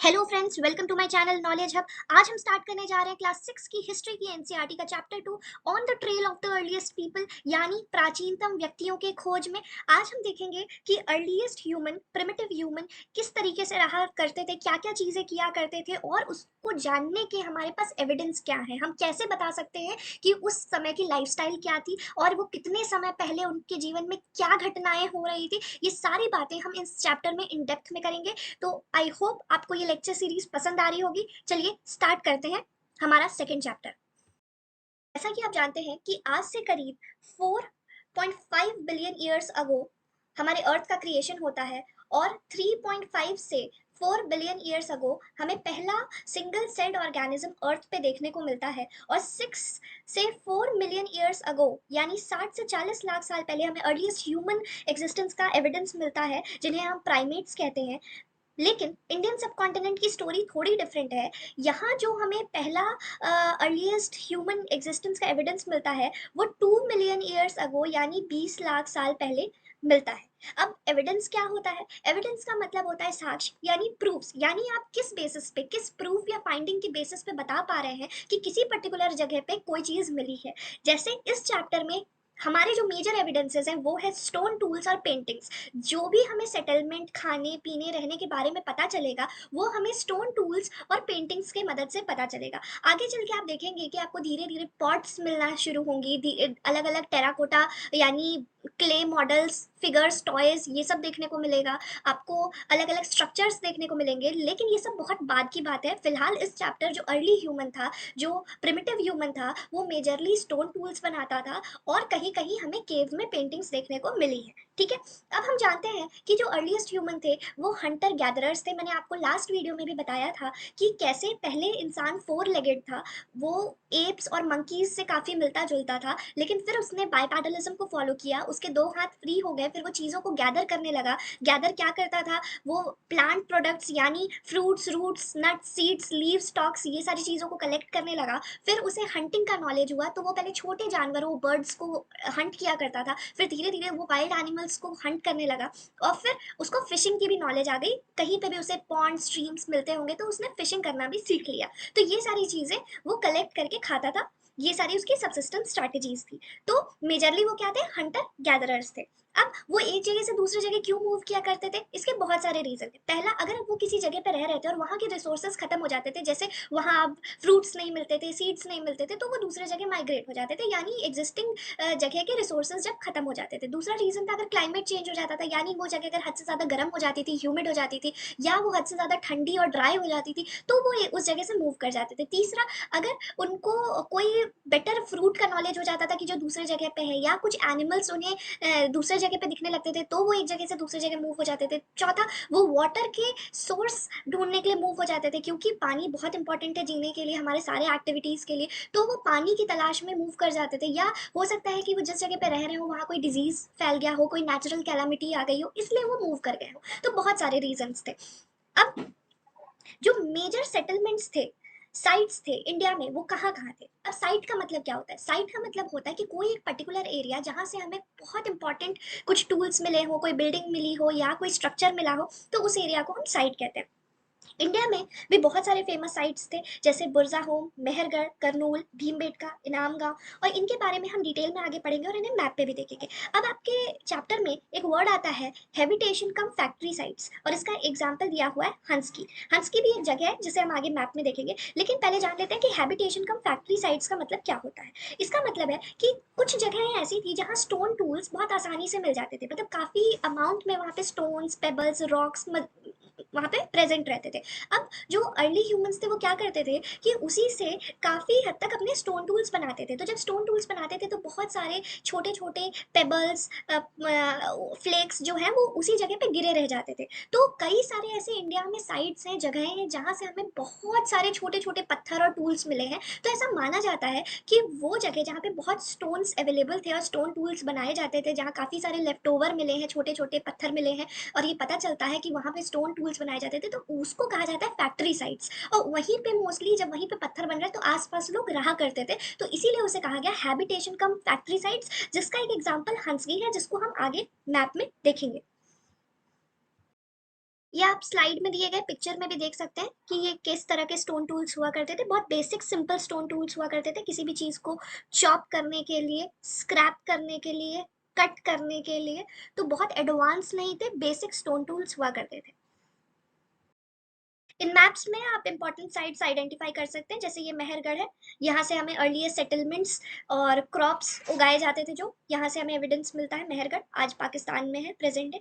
Hello friends, welcome to my channel knowledge hub. आज हम start करने जा रहे हैं क्लास 6 की हिस्ट्री की एनसीईआरटी का chapter 2 on the trail of the earliest people, यानी प्राचीनतम व्यक्तियों के खोज में। आज हम देखेंगे कि अर्लीस्ट ह्यूमन, प्रिमिटिव ह्यूमन किस तरीके से रहा करते थे, क्या क्या चीजें किया करते थे और उसको जानने के हमारे पास एविडेंस क्या है। हम कैसे बता सकते हैं कि उस समय की लाइफस्टाइल क्या थी और वो कितने समय पहले उनके जीवन में क्या घटनाएं हो रही थी। ये सारी बातें हम इस चैप्टर में इन डेप्थ में करेंगे। तो आई होप आपको ये लेक्चर सीरीज पसंद आ रही होगी। चलिए स्टार्ट करते हैं हमारा सेकेंड चैप्टर। जैसा कि आप जानते हैं कि आज से करीब 4.5 बिलियन ईयर्स अगो हमारे अर्थ का क्रिएशन होता है और 3.5 से 4 बिलियन ईयर्स अगो हमें पहला सिंगल सेल्ड ऑर्गेनिज्म अर्थ पे देखने को मिलता है और 6 से 4 मिलियन ईयर्स अगो यानी 60 से 40 लाख साल पहले हमें अर्लीस्ट ह्यूमन एग्जिस्टेंस का एविडेंस मिलता है, जिन्हें हम प्राइमेट्स कहते हैं। लेकिन इंडियन सब कॉन्टिनेंट की स्टोरी थोड़ी डिफरेंट है। यहाँ जो हमें पहला अर्लीस्ट ह्यूमन एग्जिस्टेंस का एविडेंस मिलता है वो 2 मिलियन ईयर्स अगो यानी 20 लाख साल पहले मिलता है। अब एविडेंस क्या होता है? एविडेंस का मतलब होता है साक्ष्य यानी प्रूफ्स, यानी आप किस बेसिस पे, किस प्रूफ या फाइंडिंग के बेसिस पे बता पा रहे हैं कि किसी पर्टिकुलर जगह पे कोई चीज मिली है। जैसे इस चैप्टर में हमारे जो मेजर एविडेंसेस हैं वो है स्टोन टूल्स और पेंटिंग्स। जो भी हमें सेटलमेंट, खाने पीने, रहने के बारे में पता चलेगा वो हमें स्टोन टूल्स और पेंटिंग्स के मदद से पता चलेगा। आगे चल के आप देखेंगे कि आपको धीरे धीरे पॉट्स मिलना शुरू होंगी, अलग अलग टेराकोटा यानी क्ले मॉडल्स, फिगर्स, टॉयज, ये सब देखने को मिलेगा। आपको अलग अलग स्ट्रक्चर्स देखने को मिलेंगे, लेकिन ये सब बहुत बाद की बात है। फिलहाल इस चैप्टर जो अर्ली ह्यूमन था, जो प्रिमिटिव ह्यूमन था, वो मेजरली स्टोन टूल्स बनाता था और कहीं कहीं हमें केव में पेंटिंग्स देखने को मिली है। ठीक है। अब हम जानते हैं कि जो अर्लीस्ट ह्यूमन थे वो हंटर गैदरर्स थे। मैंने आपको लास्ट वीडियो में भी बताया था कि कैसे पहले इंसान फोर लेगेड था। वो एप्स और मंकीज से काफी मिलता जुलता था, लेकिन फिर उसने बाइपैडलिज्म को फॉलो किया, उसके दो हाथ फ्री हो गए, फिर वो चीजों को गैदर करने लगा। गैदर क्या करता था? वो प्लांट प्रोडक्ट्स यानी fruits, roots, nuts, seeds, leaves, stalks, ये सारी चीजों को कलेक्ट करने लगा। फिर उसे हंटिंग का नॉलेज हुआ, तो वो पहले छोटे जानवरों, बर्ड्स को हंट किया करता था। फिर धीरे धीरे वो वाइल्ड एनिमल्स को हंट करने लगा और फिर उसको फिशिंग की भी नॉलेज आ गई। कहीं पे भी उसे पॉन्ड, स्ट्रीम्स मिलते होंगे तो उसने फिशिंग करना भी सीख लिया। तो ये सारी चीजें वो कलेक्ट करके खाता था। ये सारी उसकी सबसिस्टेंस स्ट्रैटेजीज थी। तो मेजरली वो क्या थे? हंटर गैदरर्स थे। अब वो एक जगह से दूसरी जगह क्यों मूव किया करते थे? इसके बहुत सारे रीजन थे। पहला, अगर वो किसी जगह पे रह रहे थे और वहां के रिसोर्सेज खत्म हो जाते थे, जैसे वहां अब फ्रूट्स नहीं मिलते थे, सीड्स नहीं मिलते थे, तो वो दूसरे जगह माइग्रेट हो जाते थे, यानी एग्जिस्टिंग जगह के रिसोर्सेज जब खत्म हो जाते थे। दूसरा रीजन था, अगर क्लाइमेट चेंज हो जाता था, यानी वो जगह अगर हद से ज्यादा गर्म हो जाती थी, ह्यूमिड हो जाती थी, या वो हद से ज्यादा ठंडी और ड्राई हो जाती थी, तो वो उस जगह से मूव कर जाते थे। तीसरा, अगर उनको कोई बेटर फ्रूट का नॉलेज हो जाता था कि जो दूसरे जगह पे है, या कुछ एनिमल्स उन्हें दूसरे जगह पे दिखने लगते थे, तो वो एक जगह से दूसरी जगह मूव हो जाते थे। चौथा, वो वाटर के सोर्स ढूंढने के लिए मूव हो जाते थे, क्योंकि पानी बहुत इंपॉर्टेंट है जीने के लिए, हमारे सारे एक्टिविटीज के लिए। तो वो पानी की तलाश में मूव कर जाते थे। या हो सकता है कि वो जिस जगह पे रह रहे हो वहाँ कोई डिजीज फैल गया हो, कोई नेचुरल कैलामिटी आ गई हो, इसलिए वो मूव कर गए हो। तो बहुत सारे रीजंस थे। अब जो मेजर सेटलमेंट्स थे, साइट्स थे इंडिया में, वो कहाँ कहाँ थे? अब साइट का मतलब क्या होता है? साइट का मतलब होता है कि कोई एक पर्टिकुलर एरिया जहाँ से हमें बहुत इंपॉर्टेंट कुछ टूल्स मिले हो, कोई बिल्डिंग मिली हो या कोई स्ट्रक्चर मिला हो, तो उस एरिया को हम साइट कहते हैं। इंडिया में भी बहुत सारे फेमस साइट्स थे, जैसे बुरजा होम, मेहरगढ़, करनूल, भीमबेटका, इनाम गांव, और इनके बारे में हम डिटेल में आगे पढ़ेंगे और इन्हें मैप पे भी देखेंगे। अब आपके चैप्टर में एक वर्ड आता है हैबिटेशन कम फैक्ट्री साइट्स, और इसका एग्जाम्पल दिया हुआ है हंस की। हंस की भी एक जगह है जिसे हम आगे मैप में देखेंगे, लेकिन पहले जान लेते हैं कि हैबिटेशन कम फैक्ट्री साइट्स का मतलब क्या होता है। इसका मतलब है कि कुछ जगहें ऐसी थी जहाँ स्टोन टूल्स बहुत आसानी से मिल जाते थे, मतलब काफी अमाउंट में वहाँ पे स्टोन्स, पेबल्स, रॉक्स वहाँ पे प्रेजेंट रहते थे। अब जो अर्ली ह्यूमंस थे वो क्या करते थे कि उसी से काफ़ी हद तक अपने स्टोन टूल्स बनाते थे। तो जब स्टोन टूल्स बनाते थे तो बहुत सारे छोटे छोटे पेबल्स, फ्लेक्स जो हैं वो उसी जगह पे गिरे रह जाते थे। तो कई सारे ऐसे इंडिया में साइट्स हैं, जगहें हैं जहाँ से हमें बहुत सारे छोटे छोटे पत्थर और टूल्स मिले हैं। तो ऐसा माना जाता है कि वो जगह जहाँ पे बहुत स्टोन्स अवेलेबल थे और स्टोन टूल्स बनाए जाते थे, जहाँ काफ़ी सारे लेफ्ट ओवर मिले हैं, छोटे छोटे पत्थर मिले हैं, और ये पता चलता है कि वहाँ पे स्टोन टूल्स बनाए जाते थे, तो उसको कहा जाता है फैक्ट्री साइट्स। और वहीं पे मोस्टली जब वहीं पे पत्थर बन रहा है तो आसपास लोग रहा करते थे, तो इसीलिए उसे कहा गया हैबिटेशन कम फैक्ट्री साइट्स, जिसका एक एग्जाम्पल हंसगी है, जिसको हम आगे मैप में देखेंगे। ये आप स्लाइड में दिए गए पिक्चर में भी देख सकते हैं कि ये किस तरह के स्टोन टूल्स हुआ करते थे। बहुत बेसिक सिंपल स्टोन टूल्स हुआ करते थे किसी भी चीज़ को चॉप करने के लिए, स्क्रैप करने के लिए, कट करने के लिए। तो बहुत एडवांस नहीं थे, बेसिक स्टोन टूल्स हुआ करते थे। इन मैप्स में आप इंपॉर्टेंट साइट्स आइडेंटिफाई कर सकते हैं, जैसे ये मेहरगढ़ है। यहाँ से हमें अर्लीस्ट सेटलमेंट्स और क्रॉप्स उगाए जाते थे, जो यहाँ से हमें एविडेंस मिलता है। मेहरगढ़ आज पाकिस्तान में है, प्रेजेंट है।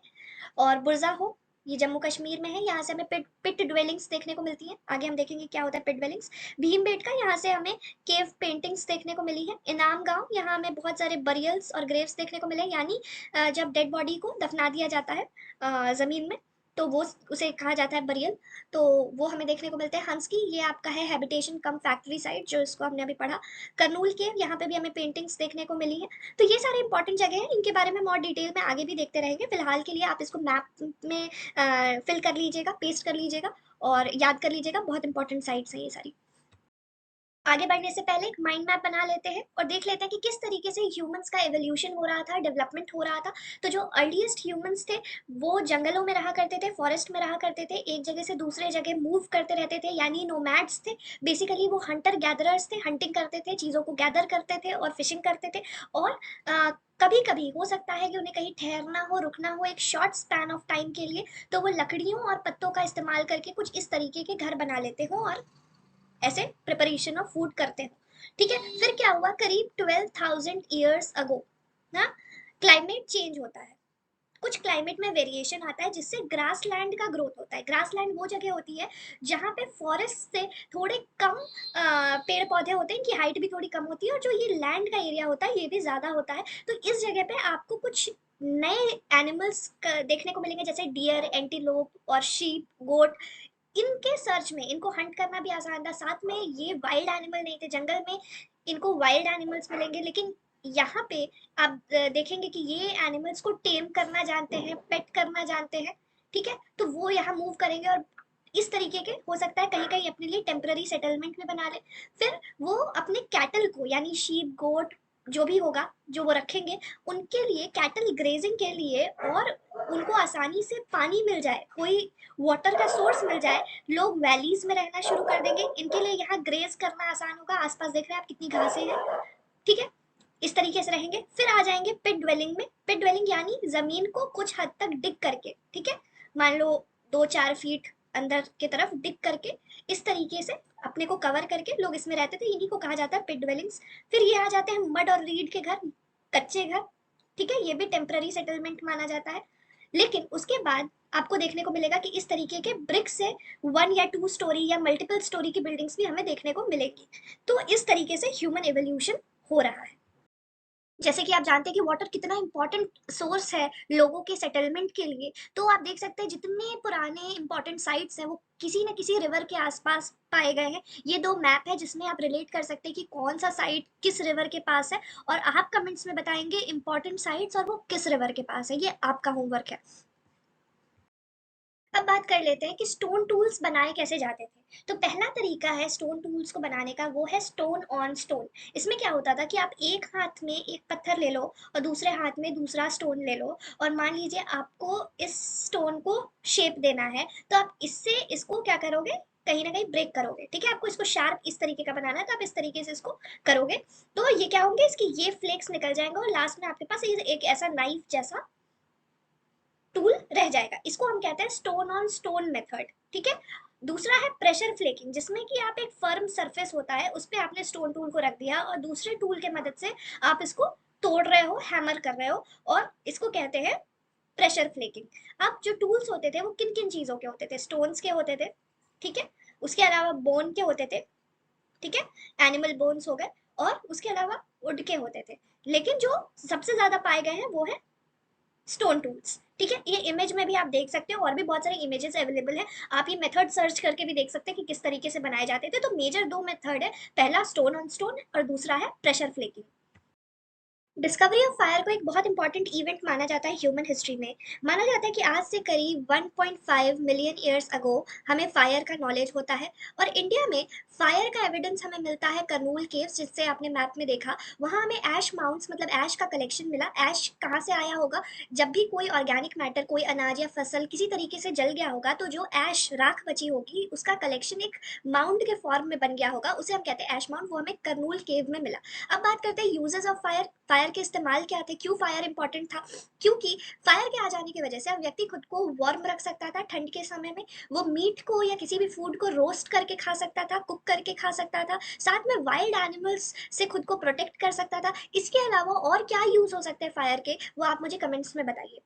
और बुरजा हो, ये जम्मू कश्मीर में है। यहाँ से हमें पिट ड्वेलिंग्स देखने को मिलती हैं। आगे हम देखेंगे क्या होता है पिट ड्वेलिंग्स। भीमबेटका, यहाँ से हमें केव पेंटिंग्स देखने को मिली है। इनाम गांव, यहाँ हमें बहुत सारे बरियल्स और ग्रेव्स देखने को मिले, यानी जब डेड बॉडी को दफना दिया जाता है जमीन में, तो वो उसे कहा जाता है बरियल। तो वो हमें देखने को मिलते हैं। हंस की, ये आपका है हैबिटेशन कम फैक्ट्री साइट, जो इसको हमने अभी पढ़ा। करनूल के, यहाँ पे भी हमें पेंटिंग्स देखने को मिली है। तो ये सारे इंपॉर्टेंट जगह हैं, इनके बारे में और डिटेल में आगे भी देखते रहेंगे। फिलहाल के लिए आप इसको मैप में फिल कर लीजिएगा, पेस्ट कर लीजिएगा और याद कर लीजिएगा। बहुत इंपॉर्टेंट साइट्स हैं ये सारी। आगे बढ़ने से पहले एक माइंड मैप बना लेते हैं और देख लेते हैं कि किस तरीके से ह्यूमंस का एवोल्यूशन हो रहा था, डेवलपमेंट हो रहा था। तो जो अर्लीस्ट ह्यूमंस थे, वो जंगलों में रहा करते थे, फॉरेस्ट में रहा करते थे, एक जगह से दूसरे जगह मूव करते रहते थे, यानी नोमैड्स थे। बेसिकली वो हंटर गैदरर्स थे, हंटिंग करते थे, चीज़ों को गैदर करते थे और फिशिंग करते थे। और कभी कभी हो सकता है कि उन्हें कहीं ठहरना हो, रुकना हो एक शॉर्ट स्पैन ऑफ टाइम के लिए, तो वो लकड़ियों और पत्तों का इस्तेमाल करके कुछ इस तरीके के घर बना लेते हो और ऐसे प्रिपरेशन ऑफ फूड करते हो। ठीक है, फिर क्या हुआ, करीब 12,000 ईयर्स अगो ना, क्लाइमेट चेंज होता है। कुछ क्लाइमेट में वेरिएशन आता है, जिससे ग्रास लैंड का ग्रोथ होता है। ग्रास लैंड वो जगह होती है जहाँ पे फॉरेस्ट से थोड़े कम पेड़ पौधे होते हैं, इनकी हाइट भी थोड़ी कम होती है, और जो ये लैंड का एरिया होता है ये भी ज़्यादा होता है। तो इस जगह पे आपको कुछ नए एनिमल्स देखने को मिलेंगे, जैसे डियर, एंटीलोप और शीप, गोट। इनके सर्च में इनको हंट करना भी आसान था। साथ में ये वाइल्ड एनिमल नहीं थे, जंगल में इनको वाइल्ड एनिमल्स मिलेंगे, लेकिन यहाँ पे आप देखेंगे कि ये एनिमल्स को टेम करना जानते हैं, पेट करना जानते हैं। ठीक है, तो वो यहाँ मूव करेंगे और इस तरीके के हो सकता है कहीं कहीं अपने लिए टेम्पररी सेटलमेंट में बना ले। फिर वो अपने कैटल को, यानी शीप, गोट, जो भी होगा जो वो रखेंगे, उनके लिए कैटल ग्रेजिंग के लिए, और उनको आसानी से पानी मिल जाए, कोई वाटर का सोर्स मिल जाए, लोग वैलीज में रहना शुरू कर देंगे। इनके लिए यहाँ ग्रेज करना आसान होगा। आसपास देख रहे हैं आप कितनी घासें हैं। ठीक है, इस तरीके से रहेंगे। फिर आ जाएंगे पिट ड्वेलिंग में। पिट ड्वेलिंग यानी जमीन को कुछ हद तक डिग करके, ठीक है, मान लो 2-4 फीट अंदर की तरफ डिग करके, इस तरीके से अपने को कवर करके लोग इसमें रहते थे। इन्हीं को कहा जाता है पिट ड्वेलिंग्स। फिर ये आ जाते हैं मड और रीड के घर, कच्चे घर। ठीक है, ये भी टेम्पररी सेटलमेंट माना जाता है। लेकिन उसके बाद आपको देखने को मिलेगा कि इस तरीके के ब्रिक से 1 या 2 स्टोरी या मल्टीपल स्टोरी की बिल्डिंग्स भी हमें देखने को मिलेगी। तो इस तरीके से ह्यूमन एवोल्यूशन हो रहा है। जैसे कि आप जानते हैं कि वाटर कितना इंपॉर्टेंट सोर्स है लोगों के सेटलमेंट के लिए। तो आप देख सकते हैं जितने पुराने इंपॉर्टेंट साइट्स हैं वो किसी न किसी रिवर के आसपास पाए गए हैं। ये 2 मैप है जिसमें आप रिलेट कर सकते हैं कि कौन सा साइट किस रिवर के पास है, और आप कमेंट्स में बताएंगे इंपॉर्टेंट साइट्स और वो किस रिवर के पास है। ये आपका होमवर्क है। अब बात कर लेते हैं कि स्टोन टूल्स बनाए कैसे जाते थे। तो पहला तरीका है स्टोन टूल्स को बनाने का, वो है स्टोन ऑन स्टोन। इसमें क्या होता था कि आप एक हाथ में एक पत्थर ले लो और दूसरे हाथ में दूसरा स्टोन ले लो, और मान लीजिए आपको इस स्टोन को शेप देना है, तो आप इससे इसको क्या करोगे, कहीं ना कहीं ब्रेक करोगे। ठीक है, आपको इसको शार्प इस तरीके का बनाना है, तो आप इस तरीके से इसको करोगे। तो ये क्या होंगे, इसकी ये फ्लेक्स निकल जाएंगे और लास्ट में आपके पास एक ऐसा नाइफ जैसा टूल रह जाएगा। इसको हम कहते हैं स्टोन ऑन स्टोन मेथड। ठीक है, दूसरा है प्रेशर फ्लेकिंग, जिसमें कि आप एक फर्म सरफेस होता है उस पर आपने स्टोन टूल को रख दिया और दूसरे टूल के मदद से आप इसको तोड़ रहे हो, हैमर कर रहे हो, और इसको कहते हैं प्रेशर फ्लेकिंग। अब जो टूल्स होते थे वो किन किन चीजों के होते थे, स्टोन्स के होते थे। ठीक है, उसके अलावा बोन के होते थे। ठीक है, एनिमल बोन्स हो गए, और उसके अलावा वुड के होते थे। लेकिन जो सबसे ज्यादा पाए गए हैं वो है स्टोन टूल्स। ठीक है, ये इमेज में भी आप देख सकते हो, और भी बहुत सारे इमेजेस अवेलेबल हैं। आप ये मेथड सर्च करके भी देख सकते हैं कि किस तरीके से बनाए जाते थे। तो मेजर 2 मेथड है, पहला स्टोन ऑन स्टोन और दूसरा है pressure flaking. Discovery of fire को एक बहुत इंपॉर्टेंट इवेंट माना जाता है ह्यूमन हिस्ट्री में। माना जाता है कि आज से करीब 1.5 मिलियन ईयर्स अगो हमें फायर का नॉलेज होता है। और इंडिया में फायर का एविडेंस हमें मिलता है करनूल केव्स, जिससे आपने मैप में देखा। वहाँ हमें ऐश माउंट्स मतलब ऐश का कलेक्शन मिला। ऐश कहाँ से आया होगा? जब भी कोई ऑर्गेनिक मैटर, कोई अनाज या फसल किसी तरीके से जल गया होगा, तो जो ऐश राख बची होगी उसका कलेक्शन एक माउंट के फॉर्म में बन गया होगा, उसे हम कहते हैं ऐश माउंट। वो हमें करनूल केव में मिला। अब बात करते हैं यूजेस ऑफ फायर। फायर के इस्तेमाल क्या थे, क्यों फायर इंपॉर्टेंट था? क्योंकि फायर के आ जाने की वजह से अब व्यक्ति खुद को वार्म रख सकता था ठंड के समय में। वो मीट को या किसी भी फूड को रोस्ट करके खा सकता था, कुक करके खा सकता था। साथ में वाइल्ड एनिमल्स से खुद को प्रोटेक्ट कर सकता था। इसके अलावा और क्या यूज हो सकते हैं फायर के, वो आप मुझे कमेंट्स में बताइए।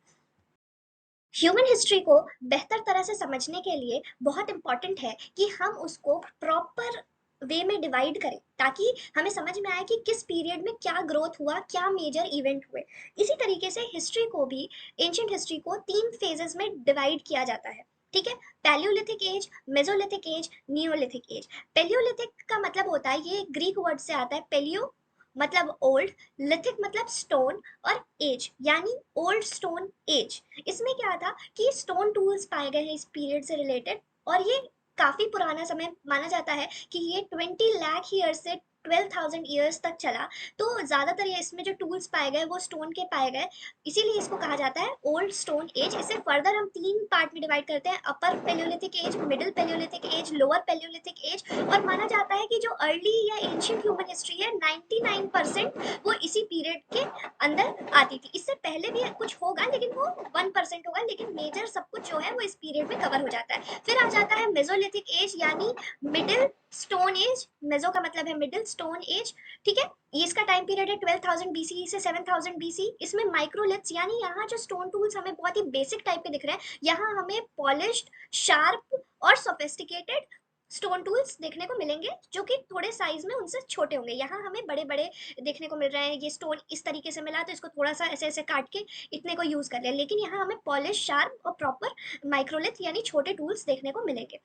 ह्यूमन हिस्ट्री को बेहतर तरह से समझने के लिए बहुत इंपॉर्टेंट है कि हम उसको प्रॉपर वे में डिवाइड करें, ताकि हमें समझ में आए कि किस पीरियड में क्या ग्रोथ हुआ, क्या मेजर इवेंट हुए। इसी तरीके से हिस्ट्री को भी, एंशियंट हिस्ट्री को 3 फेजेस में डिवाइड किया जाता है। ठीक है, Palaeolithic age, Mesolithic age, Neolithic age. Palaeolithic का मतलब होता है, ये ग्रीक वर्ड से आता है। पेलियो मतलब ओल्ड, लिथिक मतलब स्टोन, और एज यानी ओल्ड स्टोन एज। इसमें क्या था कि स्टोन टूल्स पाए गए हैं इस पीरियड से रिलेटेड। और ये काफी पुराना समय माना जाता है कि ये 20 लाख ईयर से 12,000 ईयर्स तक चला। तो ज्यादातर ये इसमें जो टूल्स पाए गए वो स्टोन के पाए गए, इसीलिए इसको कहा जाता है ओल्ड स्टोन एज। इसे फर्दर हम 3 पार्ट में डिवाइड करते हैं: upper paleolithic age, middle paleolithic age, lower paleolithic age. और माना जाता है कि जो अर्ली या एंशियंट ह्यूमन हिस्ट्री है 99% वो इसी पीरियड के अंदर आती थी। इससे पहले भी कुछ होगा लेकिन वो 1% होगा, लेकिन मेजर सब कुछ जो है वो इस पीरियड में कवर हो जाता है। फिर आ जाता है मेसोलिथिक एज यानी मिडिल स्टोन एज। मेसो का मतलब है मिडिल, स्टोन एज। ठीक है, ये इसका टाइम पीरियड है 12,000 बीसी से 7,000 बीसी। इसमें माइक्रोलिथ्स यानी यहाँ जो स्टोन टूल्स हमें बहुत ही बेसिक टाइप के दिख रहे हैं, यहाँ हमें पॉलिश्ड, शार्प और सोफिस्टिकेटेड स्टोन टूल्स देखने को मिलेंगे, जो कि थोड़े साइज में उनसे छोटे होंगे। यहाँ हमें बड़े बड़े देखने को मिल रहे हैं। ये स्टोन इस तरीके से मिला तो इसको थोड़ा सा ऐसे ऐसे काट के इतने को यूज कर लिया, लेकिन यहाँ हमें पॉलिश, शार्प और प्रॉपर माइक्रोलिथ यानी छोटे टूल्स देखने को मिलेंगे।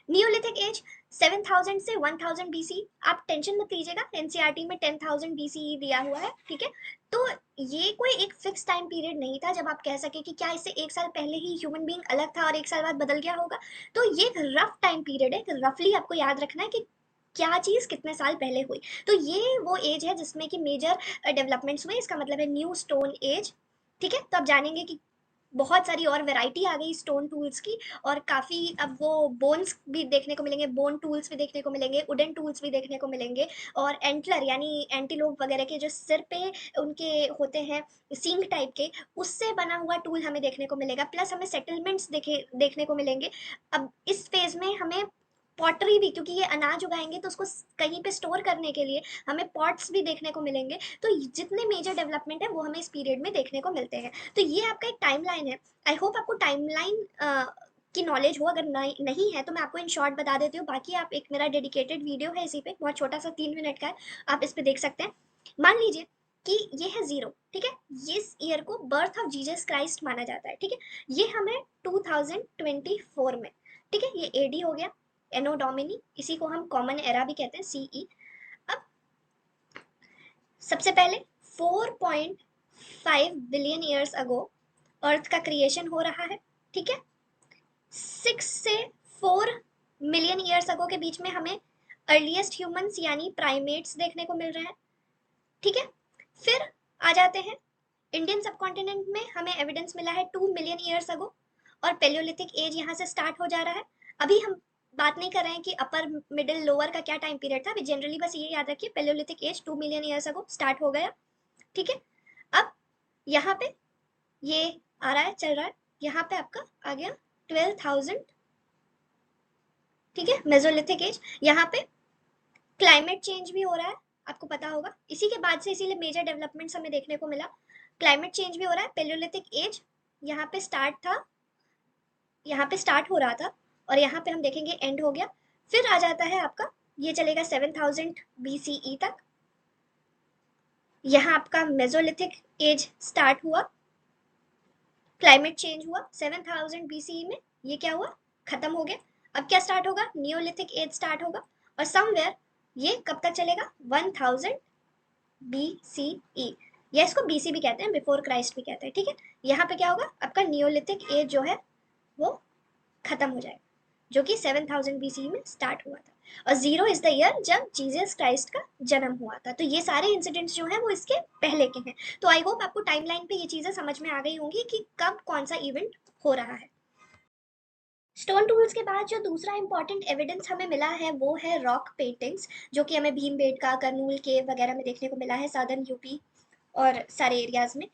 नियोलिथिक एज 7,000 से 1,000 बीसी। आप टेंशन मत लीजिएगा, एनसीईआरटी में 10,000 बीसी दिया हुआ है। ठीक है, तो ये कोई एक फिक्स टाइम पीरियड नहीं था जब आप कह सके कि क्या इससे 1 साल पहले ही ह्यूमन बीइंग अलग था और 1 साल बाद बदल गया होगा। तो ये एक रफ टाइम पीरियड है, रफली आपको याद रखना है कि क्या चीज कितने साल पहले हुई। तो ये वो एज है जिसमें कि मेजर डेवलपमेंट्स हुए। इसका मतलब है न्यू स्टोन एज। ठीक है, तो आप जानेंगे कि बहुत सारी और वैरायटी आ गई स्टोन टूल्स की। और काफ़ी अब वो बोन्स भी देखने को मिलेंगे, बोन टूल्स भी देखने को मिलेंगे, वुडन टूल्स भी देखने को मिलेंगे। और एंटलर यानी एंटीलोप वगैरह के जो सिर पे उनके होते हैं सींग टाइप के, उससे बना हुआ टूल हमें देखने को मिलेगा। प्लस हमें सेटलमेंट्स देखने को मिलेंगे। अब इस फेज में हमें पॉटरी भी, क्योंकि ये अनाज उगाएंगे तो उसको कहीं पे स्टोर करने के लिए हमें पॉट्स भी देखने को मिलेंगे। तो जितने मेजर डेवलपमेंट है वो हमें इस पीरियड में देखने को मिलते हैं। तो ये आपका एक टाइमलाइन है। आई होप आपको टाइमलाइन की नॉलेज हो। अगर नहीं है तो मैं आपको इन शॉर्ट बता देती हूँ। बाकी आप, एक मेरा डेडिकेटेड वीडियो है इसी पे, बहुत छोटा सा 3 मिनट का है, आप इस पे देख सकते हैं। मान लीजिए कि ये है 0। ठीक है, इस ईयर को बर्थ ऑफ जीसस क्राइस्ट माना जाता है। ठीक है, ये हमें 2024 में। ठीक है, ये एडी हो गया, एनो डोमिनी, इसी को हम कॉमन एरा भी कहते हैं, सीई। अब सबसे पहले 4.5 बिलियन ईयर्स अगो अर्थ का क्रिएशन हो रहा है। ठीक है, 6 से 4 मिलियन ईयर्स अगो के बीच में हमें अर्लीस्ट ह्यूमंस यानी प्राइमेट्स देखने को मिल रहे हैं। ठीक है, फिर आ जाते हैं इंडियन सबकॉन्टिनेंट में, हमें एविडेंस मिला है 2 मिलियन ईयर्स अगो। और पेलियोलिथिक एज यहाँ से स्टार्ट हो जा रहा है। अभी हम बात नहीं कर रहे हैं कि अपर, मिडिल, लोअर का क्या टाइम पीरियड था। अभी जनरली बस ये याद रखिए, Palaeolithic age 2 million years ago start हो गया। ठीक है, अब यहाँ पे ये आ रहा है, चल रहा है, यहाँ पे आपका आ गया 12,000। ठीक है, मेसोलिथिक एज। यहाँ पे क्लाइमेट चेंज भी हो रहा है, आपको पता होगा, इसी के बाद से इसीलिए मेजर डेवलपमेंट्स हमें देखने को मिला। क्लाइमेट चेंज भी हो रहा है। पेलियोलिथिक एज यहाँ पे स्टार्ट था, यहाँ पे स्टार्ट हो रहा था, और यहाँ पे हम देखेंगे एंड हो गया। फिर आ जाता है आपका, ये चलेगा 7,000 बीसीई तक। यहाँ आपका मेसोलिथिक एज स्टार्ट हुआ, क्लाइमेट चेंज हुआ 7,000 बीसीई में, ये क्या हुआ, खत्म हो गया। अब क्या स्टार्ट होगा, नियोलिथिक एज स्टार्ट होगा। और समवेयर ये कब तक चलेगा, 1000 बीसीई। या इसको बीसी भी कहते हैं, बिफोर क्राइस्ट भी कहते हैं, ठीक है। यहाँ पे क्या होगा, आपका नियोलिथिक एज जो है वो खत्म हो जाएगा, जो कि 7000 बीसी में स्टार्ट हुआ था। और 0 इज द ईयर जब जीसस क्राइस्ट का जन्म हुआ था। तो ये सारे इंसिडेंट्स जो हैं वो इसके पहले के हैं। तो आई होप आपको टाइमलाइन पे ये चीज़ें समझ में आ गई होंगी कि कब कौन सा इवेंट हो रहा है। स्टोन टूल्स के बाद जो दूसरा इंपॉर्टेंट एविडेंस हमें मिला है वो है रॉक पेंटिंग्स, जो कि हमें भीमबेटका, करनूल केव वगैरह में देखने को मिला है, सदर्न यूपी और सारे एरियाज में।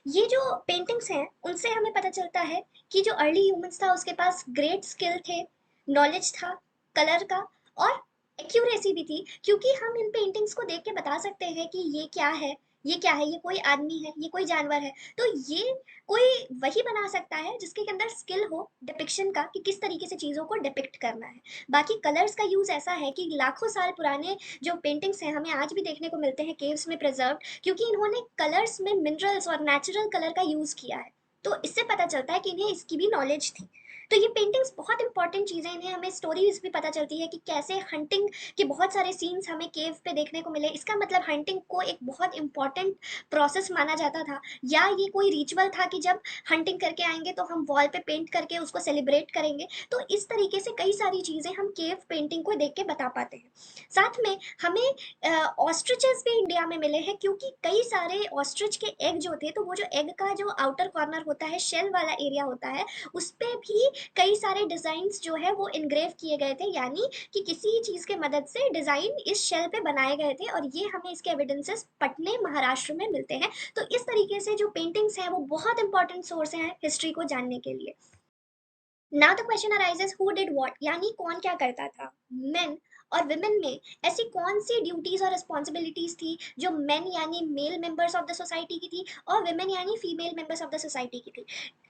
ये जो पेंटिंग्स हैं उनसे हमें पता चलता है कि जो अर्ली ह्यूमंस था उसके पास ग्रेट स्किल थे, नॉलेज था कलर का, और एक्यूरेसी भी थी, क्योंकि हम इन पेंटिंग्स को देख के बता सकते हैं कि ये क्या है, ये क्या है, ये कोई आदमी है, ये कोई जानवर है। तो ये कोई वही बना सकता है जिसके अंदर स्किल हो डिपिक्शन का, कि किस तरीके से चीज़ों को डिपिक्ट करना है। बाकी कलर्स का यूज़ ऐसा है कि लाखों साल पुराने जो पेंटिंग्स हैं हमें आज भी देखने को मिलते हैं केव्स में प्रिजर्व, क्योंकि इन्होंने कलर्स में मिनरल्स और नेचुरल कलर का यूज़ किया है। तो इससे पता चलता है कि इन्हें इसकी भी नॉलेज थी। तो ये पेंटिंग्स बहुत इंपॉर्टेंट चीज़ें, इन्हें हमें स्टोरीज भी पता चलती है कि कैसे हंटिंग के बहुत सारे सीन्स हमें केव पे देखने को मिले। इसका मतलब हंटिंग को एक बहुत इंपॉर्टेंट प्रोसेस माना जाता था, या ये कोई रिचुअल था कि जब हंटिंग करके आएंगे तो हम वॉल पे पेंट करके उसको सेलिब्रेट करेंगे। तो इस तरीके से कई सारी चीज़ें हम केव पेंटिंग को देख के बता पाते हैं। साथ में हमें ऑस्ट्रिचेस भी इंडिया में मिले हैं, क्योंकि कई सारे ऑस्ट्रिच के एग जो थे, तो वो जो एग का जो आउटर कॉर्नर होता है, शेल वाला एरिया होता है, उस पे भी कई सारे डिजाइन्स जो है वो इनग्रेव किए गए थे, यानी कि किसी चीज के मदद से डिजाइन इस शेल पे बनाए गए थे, और ये हमें इसके एविडेंसेस पटने महाराष्ट्र में मिलते हैं। तो इस तरीके से जो पेंटिंग्स हैं वो बहुत इंपॉर्टेंट सोर्स हैं हिस्ट्री को जानने के लिए। Now the question arises who did what, यानी कौन क्या करता था। मेन और विमेन में ऐसी कौन सी ड्यूटीज और रिस्पॉन्सिबिलिटीज थी जो मेन यानी male members of the society की थी, और विमेन यानी female members of the society की थी।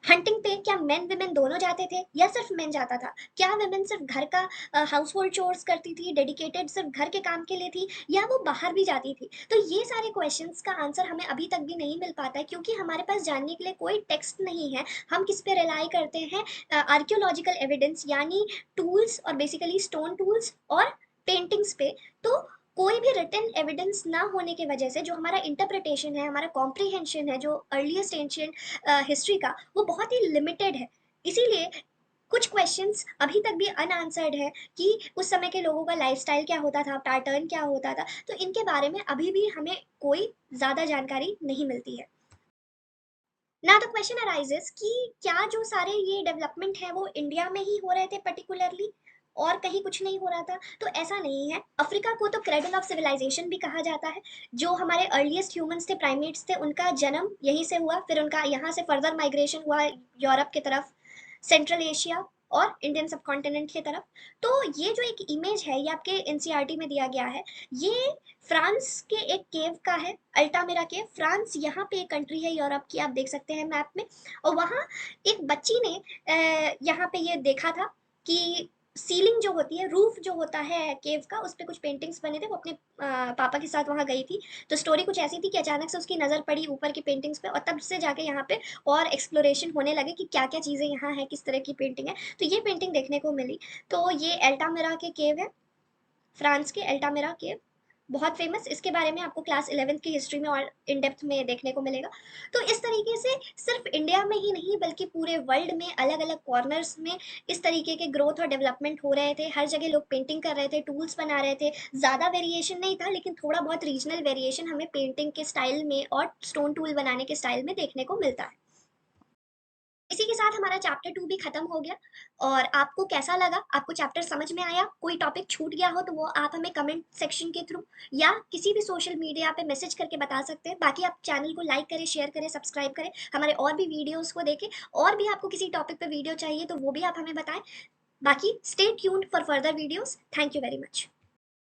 हंटिंग पे क्या मेन विमेन दोनों जाते थे, या सिर्फ मेन जाता था? क्या विमेन सिर्फ घर का हाउस होल्ड चोर्स करती थी, डेडिकेटेड सिर्फ घर के काम के लिए थी, या वो बाहर भी जाती थी? तो ये सारे क्वेश्चंस का आंसर हमें अभी तक भी नहीं मिल पाता है, क्योंकि हमारे पास जानने के लिए कोई टेक्स्ट नहीं है। हम किस पे रिलाई करते हैं? आर्कियोलॉजिकल एविडेंस, यानी टूल्स, और बेसिकली स्टोन टूल्स और पेंटिंग्स पे। तो कोई भी रिटन एविडेंस ना होने की वजह से जो हमारा इंटरप्रिटेशन है, हमारा कॉम्प्रिहेंशन है जो अर्लीस्ट एंशियंट हिस्ट्री का, वो बहुत ही लिमिटेड है। इसीलिए कुछ क्वेश्चंस अभी तक भी अनआंसर्ड है, कि उस समय के लोगों का लाइफस्टाइल क्या होता था, पैटर्न क्या होता था। तो इनके बारे में अभी भी हमें कोई ज़्यादा जानकारी नहीं मिलती है। ना द क्वेश्चन अराइजेस कि क्या जो सारे ये डेवलपमेंट है वो इंडिया में ही हो रहे थे पर्टिकुलरली, और कहीं कुछ नहीं हो रहा था? तो ऐसा नहीं है। अफ्रीका को तो क्रेडल ऑफ सिविलाइजेशन भी कहा जाता है। जो हमारे अर्लीस्ट ह्यूमंस थे, प्राइमेट्स थे, उनका जन्म यहीं से हुआ, फिर उनका यहाँ से फर्दर माइग्रेशन हुआ यूरोप की तरफ, सेंट्रल एशिया और इंडियन सब कॉन्टिनेंट की तरफ। तो ये जो एक इमेज है ये आपके एनसीईआरटी में दिया गया है। ये फ्रांस के एक केव का है, अल्टामिरा केव। फ्रांस यहाँ पे एक कंट्री है यूरोप की, आप देख सकते हैं मैप में। और वहाँ एक बच्ची ने यहाँ पे ये देखा था कि सीलिंग जो होती है, रूफ जो होता है केव का, उस पे कुछ पेंटिंग्स बने थे। वो अपने पापा के साथ वहाँ गई थी। तो स्टोरी कुछ ऐसी थी कि अचानक से उसकी नज़र पड़ी ऊपर की पेंटिंग्स पे, और तब से जाके यहाँ पे और एक्सप्लोरेशन होने लगे कि क्या क्या चीज़ें यहाँ है, किस तरह की पेंटिंग है। तो ये पेंटिंग देखने को मिली। तो ये एल्टामिरा के केव है, फ्रांस के एल्टामिरा केव, बहुत फेमस। इसके बारे में आपको क्लास 11th की हिस्ट्री में और इन डेप्थ में देखने को मिलेगा। तो इस तरीके से सिर्फ इंडिया में ही नहीं बल्कि पूरे वर्ल्ड में अलग अलग कॉर्नर्स में इस तरीके के ग्रोथ और डेवलपमेंट हो रहे थे। हर जगह लोग पेंटिंग कर रहे थे, टूल्स बना रहे थे। ज़्यादा वेरिएशन नहीं था, लेकिन थोड़ा बहुत रीजनल वेरिएशन हमें पेंटिंग के स्टाइल में और स्टोन टूल बनाने के स्टाइल में देखने को मिलता है। इसी के साथ हमारा चैप्टर 2 भी खत्म हो गया। और आपको कैसा लगा, आपको चैप्टर समझ में आया, कोई टॉपिक छूट गया हो तो वो आप हमें कमेंट सेक्शन के थ्रू या किसी भी सोशल मीडिया पे मैसेज करके बता सकते हैं। बाकी आप चैनल को लाइक करें, शेयर करें, सब्सक्राइब करें, हमारे और भी वीडियोस को देखें। और भी आपको किसी टॉपिक पे वीडियो चाहिए तो वो भी आप हमें बताएं। बाकी stay tuned for further videos. Thank you very much.